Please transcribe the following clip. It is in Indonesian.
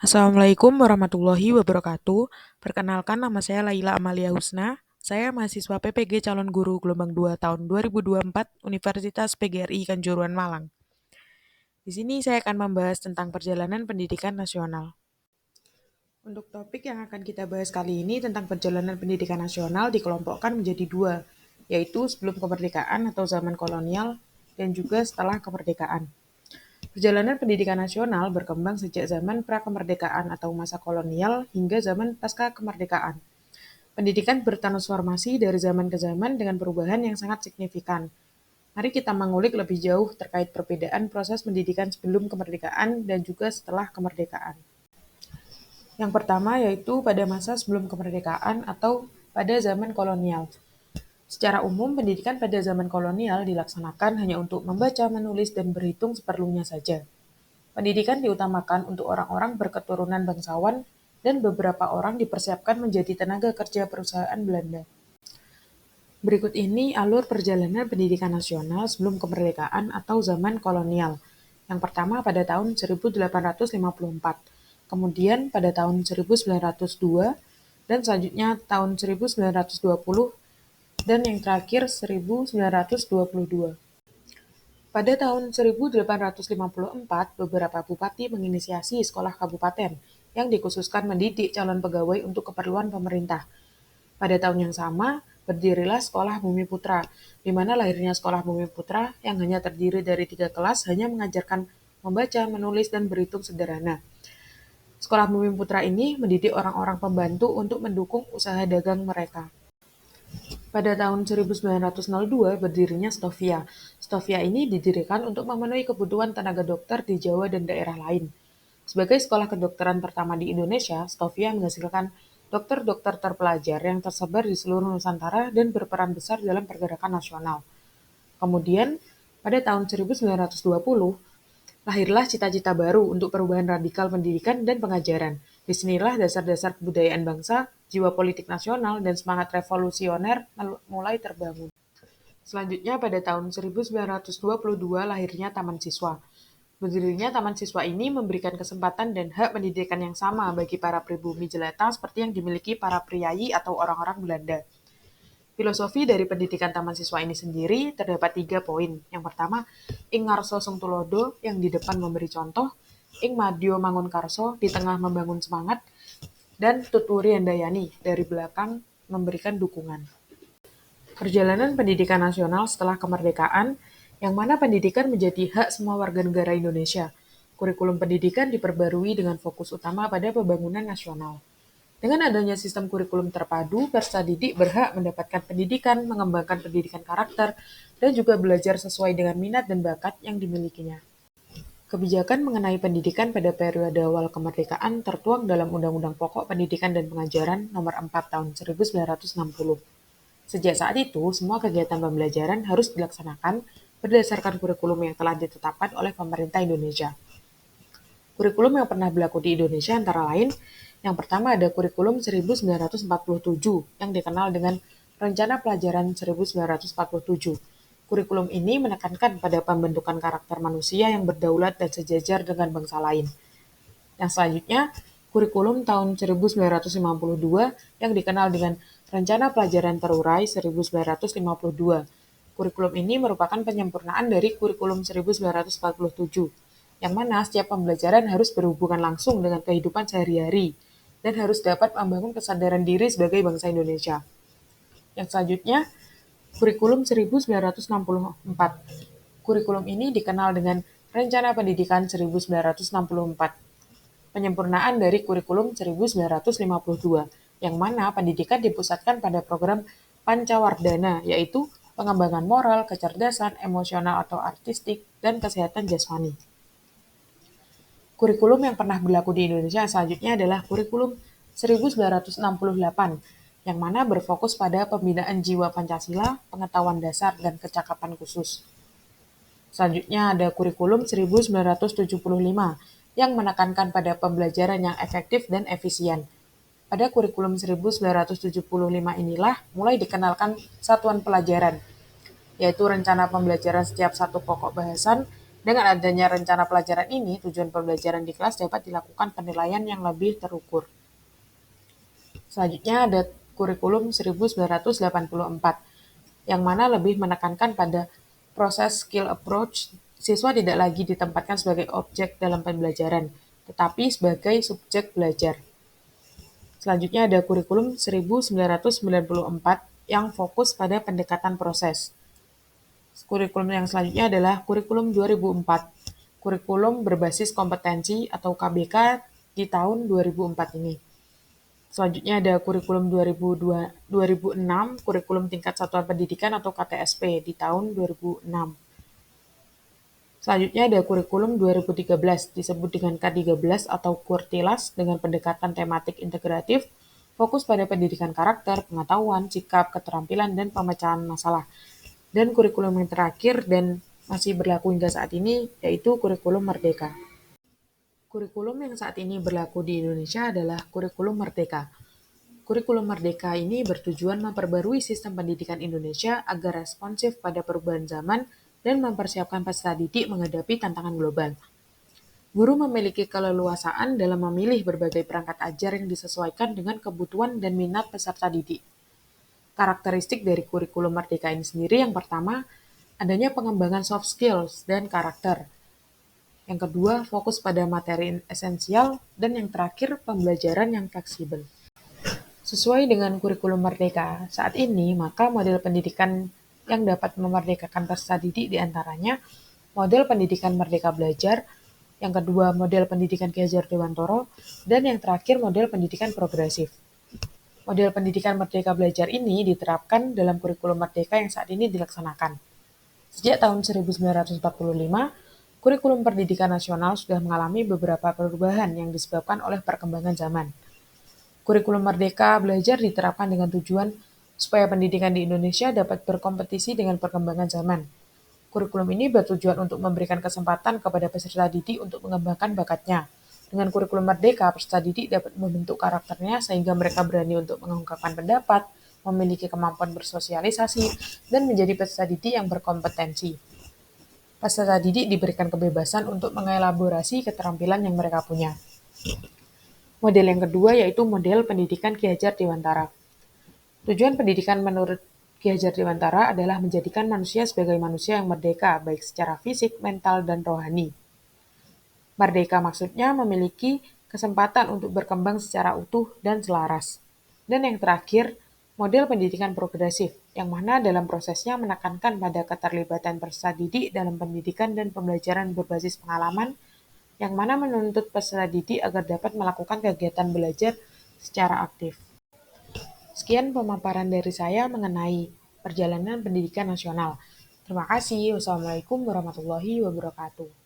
Assalamualaikum warahmatullahi wabarakatuh. Perkenalkan, nama saya Laila Amalia Husna. Saya mahasiswa PPG Calon Guru Gelombang 2 tahun 2024 Universitas PGRI Kanjuruhan Malang. Di sini saya akan membahas tentang perjalanan pendidikan nasional. Untuk topik yang akan kita bahas kali ini tentang perjalanan pendidikan nasional dikelompokkan menjadi dua, yaitu sebelum kemerdekaan atau zaman kolonial dan juga setelah kemerdekaan. Perjalanan pendidikan nasional berkembang sejak zaman pra-kemerdekaan atau masa kolonial hingga zaman pasca kemerdekaan. Pendidikan bertransformasi dari zaman ke zaman dengan perubahan yang sangat signifikan. Mari kita mengulik lebih jauh terkait perbedaan proses pendidikan sebelum kemerdekaan dan juga setelah kemerdekaan. Yang pertama yaitu pada masa sebelum kemerdekaan atau pada zaman kolonial. Secara umum, pendidikan pada zaman kolonial dilaksanakan hanya untuk membaca, menulis, dan berhitung seperlunya saja. Pendidikan diutamakan untuk orang-orang berketurunan bangsawan dan beberapa orang dipersiapkan menjadi tenaga kerja perusahaan Belanda. Berikut ini alur perjalanan pendidikan nasional sebelum kemerdekaan atau zaman kolonial. Yang pertama pada tahun 1854, kemudian pada tahun 1902, dan selanjutnya tahun 1920, dan yang terakhir 1922. Pada tahun 1854, beberapa bupati menginisiasi sekolah kabupaten yang dikhususkan mendidik calon pegawai untuk keperluan pemerintah. Pada tahun yang sama, berdirilah Sekolah Bumi Putra, di mana lahirnya Sekolah Bumi Putra yang hanya terdiri dari 3 kelas hanya mengajarkan membaca, menulis, dan berhitung sederhana. Sekolah Bumi Putra ini mendidik orang-orang pembantu untuk mendukung usaha dagang mereka. Pada tahun 1902 berdirinya Stovia. Stovia ini didirikan untuk memenuhi kebutuhan tenaga dokter di Jawa dan daerah lain. Sebagai sekolah kedokteran pertama di Indonesia, Stovia menghasilkan dokter-dokter terpelajar yang tersebar di seluruh Nusantara dan berperan besar dalam pergerakan nasional. Kemudian, pada tahun 1920, lahirlah cita-cita baru untuk perubahan radikal pendidikan dan pengajaran. Disinilah dasar-dasar kebudayaan bangsa, jiwa politik nasional, dan semangat revolusioner mulai terbangun. Selanjutnya pada tahun 1922 lahirnya Taman Siswa. Berdirinya Taman Siswa ini memberikan kesempatan dan hak pendidikan yang sama bagi para pribumi jelata seperti yang dimiliki para priayi atau orang-orang Belanda. Filosofi dari pendidikan Taman Siswa ini sendiri terdapat 3 poin. Yang pertama, ing ngarso sung tulodo, yang di depan memberi contoh, ing madyo mangun karso, di tengah membangun semangat, dan tuturi handayani, dari belakang memberikan dukungan. Perjalanan pendidikan nasional setelah kemerdekaan, yang mana pendidikan menjadi hak semua warga negara Indonesia. Kurikulum pendidikan diperbarui dengan fokus utama pada pembangunan nasional. Dengan adanya sistem kurikulum terpadu, peserta didik berhak mendapatkan pendidikan, mengembangkan pendidikan karakter, dan juga belajar sesuai dengan minat dan bakat yang dimilikinya. Kebijakan mengenai pendidikan pada periode awal kemerdekaan tertuang dalam Undang-Undang Pokok Pendidikan dan Pengajaran Nomor 4 Tahun 1960. Sejak saat itu, semua kegiatan pembelajaran harus dilaksanakan berdasarkan kurikulum yang telah ditetapkan oleh pemerintah Indonesia. Kurikulum yang pernah berlaku di Indonesia antara lain, yang pertama ada kurikulum 1947 yang dikenal dengan Rencana Pelajaran 1947. Kurikulum ini menekankan pada pembentukan karakter manusia yang berdaulat dan sejajar dengan bangsa lain. Yang selanjutnya, kurikulum tahun 1952 yang dikenal dengan Rencana Pelajaran Terurai 1952. Kurikulum ini merupakan penyempurnaan dari kurikulum 1947, yang mana setiap pembelajaran harus berhubungan langsung dengan kehidupan sehari-hari dan harus dapat membangun kesadaran diri sebagai bangsa Indonesia. Yang selanjutnya, kurikulum 1964. Kurikulum ini dikenal dengan Rencana Pendidikan 1964. Penyempurnaan dari kurikulum 1952, yang mana pendidikan dipusatkan pada program Pancawardhana, yaitu pengembangan moral, kecerdasan, emosional atau artistik, dan kesehatan jasmani. Kurikulum yang pernah berlaku di Indonesia selanjutnya adalah kurikulum 1968, yang mana berfokus pada pembinaan jiwa Pancasila, pengetahuan dasar, dan kecakapan khusus. Selanjutnya ada kurikulum 1975, yang menekankan pada pembelajaran yang efektif dan efisien. Pada kurikulum 1975 inilah mulai dikenalkan satuan pelajaran, yaitu rencana pembelajaran setiap satu pokok bahasan Dengan adanya rencana pelajaran ini, tujuan pembelajaran di kelas dapat dilakukan penilaian yang lebih terukur. Selanjutnya ada kurikulum 1984, yang mana lebih menekankan pada proses skill approach. Siswa tidak lagi ditempatkan sebagai objek dalam pembelajaran, tetapi sebagai subjek belajar. Selanjutnya ada kurikulum 1994 yang fokus pada pendekatan proses. Kurikulum yang selanjutnya adalah kurikulum 2004, kurikulum berbasis kompetensi atau KBK di tahun 2004 ini. Selanjutnya ada kurikulum 2006, kurikulum tingkat satuan pendidikan atau KTSP di tahun 2006. Selanjutnya ada kurikulum 2013, disebut dengan K13 atau Kurtilas dengan pendekatan tematik integratif, fokus pada pendidikan karakter, pengetahuan, sikap, keterampilan, dan pemecahan masalah. Dan kurikulum yang terakhir dan masih berlaku hingga saat ini yaitu kurikulum Merdeka. Kurikulum yang saat ini berlaku di Indonesia adalah kurikulum Merdeka. Kurikulum Merdeka ini bertujuan memperbarui sistem pendidikan Indonesia agar responsif pada perubahan zaman dan mempersiapkan peserta didik menghadapi tantangan global. Guru memiliki keleluasaan dalam memilih berbagai perangkat ajar yang disesuaikan dengan kebutuhan dan minat peserta didik. Karakteristik dari kurikulum Merdeka ini sendiri yang pertama, adanya pengembangan soft skills dan karakter. Yang kedua, fokus pada materi esensial. Dan yang terakhir, pembelajaran yang fleksibel. Sesuai dengan kurikulum Merdeka saat ini, maka model pendidikan yang dapat memerdekakan peserta didik diantaranya model pendidikan Merdeka Belajar, yang kedua model pendidikan Ki Hajar Dewantara, dan yang terakhir model pendidikan progresif. Model pendidikan Merdeka Belajar ini diterapkan dalam kurikulum Merdeka yang saat ini dilaksanakan. Sejak tahun 1945, kurikulum pendidikan nasional sudah mengalami beberapa perubahan yang disebabkan oleh perkembangan zaman. Kurikulum Merdeka Belajar diterapkan dengan tujuan supaya pendidikan di Indonesia dapat berkompetisi dengan perkembangan zaman. Kurikulum ini bertujuan untuk memberikan kesempatan kepada peserta didik untuk mengembangkan bakatnya. Dengan kurikulum Merdeka, peserta didik dapat membentuk karakternya sehingga mereka berani untuk mengungkapkan pendapat, memiliki kemampuan bersosialisasi, dan menjadi peserta didik yang berkompetensi. Peserta didik diberikan kebebasan untuk mengelaborasi keterampilan yang mereka punya. Model yang kedua yaitu model pendidikan Ki Hajar Dewantara. Tujuan pendidikan menurut Ki Hajar Dewantara adalah menjadikan manusia sebagai manusia yang merdeka, baik secara fisik, mental, dan rohani. Merdeka maksudnya memiliki kesempatan untuk berkembang secara utuh dan selaras. Dan yang terakhir, model pendidikan progresif, yang mana dalam prosesnya menekankan pada keterlibatan peserta didik dalam pendidikan dan pembelajaran berbasis pengalaman, yang mana menuntut peserta didik agar dapat melakukan kegiatan belajar secara aktif. Sekian pemaparan dari saya mengenai perjalanan pendidikan nasional. Terima kasih. Wassalamualaikum warahmatullahi wabarakatuh.